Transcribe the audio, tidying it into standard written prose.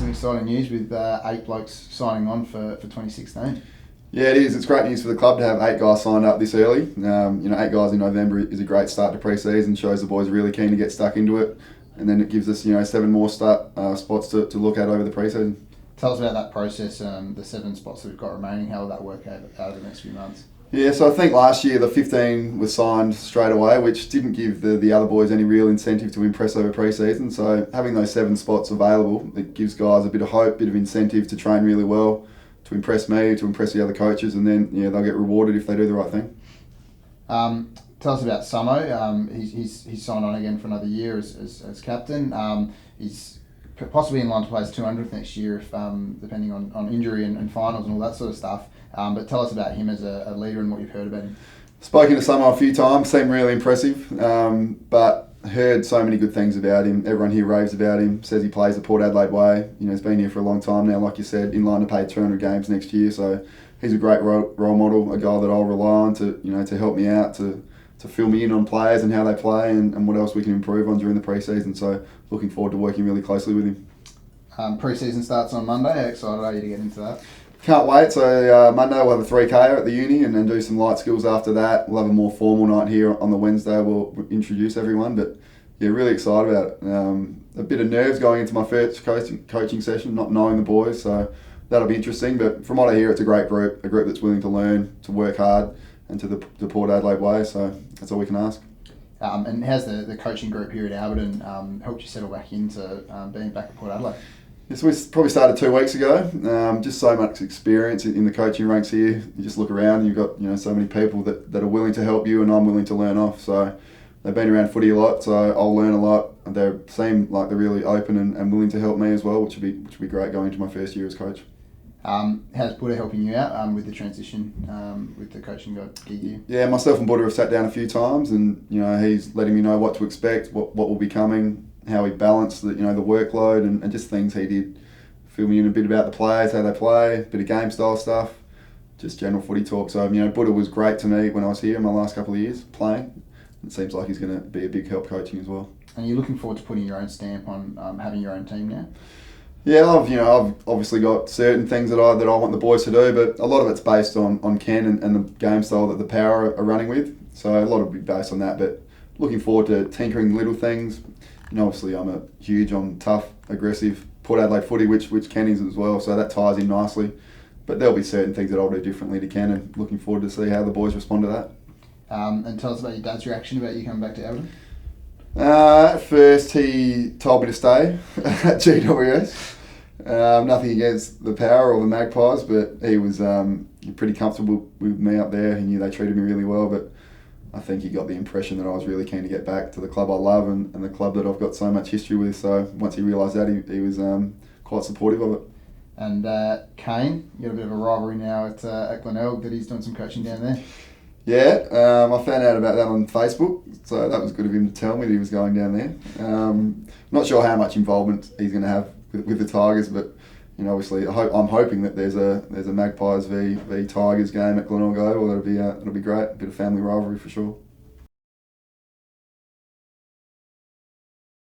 some exciting news with 8 blokes signing on for 2016. Yeah, it is. It's great news for the club to have 8 guys signed up this early. 8 guys in November is a great start to pre-season, shows the boys are really keen to get stuck into it, and then it gives us 7 more spots to look at over the pre-season. Tell us about that process, the 7 spots that we've got remaining. How will that work out over the next few months? Yeah, so I think last year the 15 was signed straight away, which didn't give the other boys any real incentive to impress over pre-season. So having those 7 spots available, it gives guys a bit of hope, bit of incentive to train really well, to impress me, to impress the other coaches, and then they'll get rewarded if they do the right thing. Tell us about Samo. He's signed on again for another year as captain. He's possibly in line to play his 200th next year, if depending on injury and finals and all that sort of stuff. But tell us about him as a leader and what you've heard about him. Spoken to Samo a few times, seemed really impressive, but heard so many good things about him. Everyone here raves about him, says he plays the Port Adelaide way. He's been here for a long time now, like you said, in line to play 200 games next year. So he's a great role model, a guy that I'll rely on to help me out, to fill me in on players and how they play and what else we can improve on during the pre-season. So looking forward to working really closely with him. Pre-season starts on Monday. How excited are you to get into that? Can't wait. So Monday we'll have a 3K at the uni and then do some light skills after that. We'll have a more formal night here on the Wednesday. We'll introduce everyone, but yeah, really excited about it. A bit of nerves going into my first coaching session, not knowing the boys, so that'll be interesting. But from what I hear, it's a great group, a group that's willing to learn, to work hard, and to the Port Adelaide way. So that's all we can ask. And how's the coaching group here at Alberton helped you settle back into being back at Port Adelaide? Yes, we probably started 2 weeks ago. Just so much experience in the coaching ranks here. You just look around and you've got so many people that are willing to help you, and I'm willing to learn off. So they've been around footy a lot, so I'll learn a lot. They seem like they're really open and willing to help me as well, which would be great going into my first year as coach. How's Buddha helping you out with the transition with the coaching gig here? Yeah, myself and Buddha have sat down a few times, and he's letting me know what to expect, what will be coming, how he balanced the workload and just things he did. Fill me in a bit about the players, how they play, a bit of game style stuff, just general footy talk. So Buddha was great to me when I was here in my last couple of years playing. It seems like he's going to be a big help coaching as well. And you're looking forward to putting your own stamp on having your own team now? Yeah, I've obviously got certain things that I want the boys to do, but a lot of it's based on Ken and the game style that the Power are running with. So a lot will be based on that, but looking forward to tinkering little things. Obviously I'm a huge on tough, aggressive Port Adelaide footy, which Ken is as well, so that ties in nicely. But there'll be certain things that I'll do differently to Ken, and looking forward to see how the boys respond to that. And tell us about your dad's reaction about you coming back to Everton. At first he told me to stay at GWS. Nothing against the Power or the Magpies, but he was pretty comfortable with me up there. He knew they treated me really well, but I think he got the impression that I was really keen to get back to the club I love and the club that I've got so much history with. So once he realised that, he was quite supportive of it. And Kane, you got a bit of a rivalry now at Glenelg that he's doing some coaching down there. Yeah, I found out about that on Facebook, so that was good of him to tell me that he was going down there. Not sure how much involvement he's going to have with the Tigers, but obviously I'm hoping that there's a Magpies v Tigers game at Glenelg Oval. That'll be great, a bit of family rivalry for sure.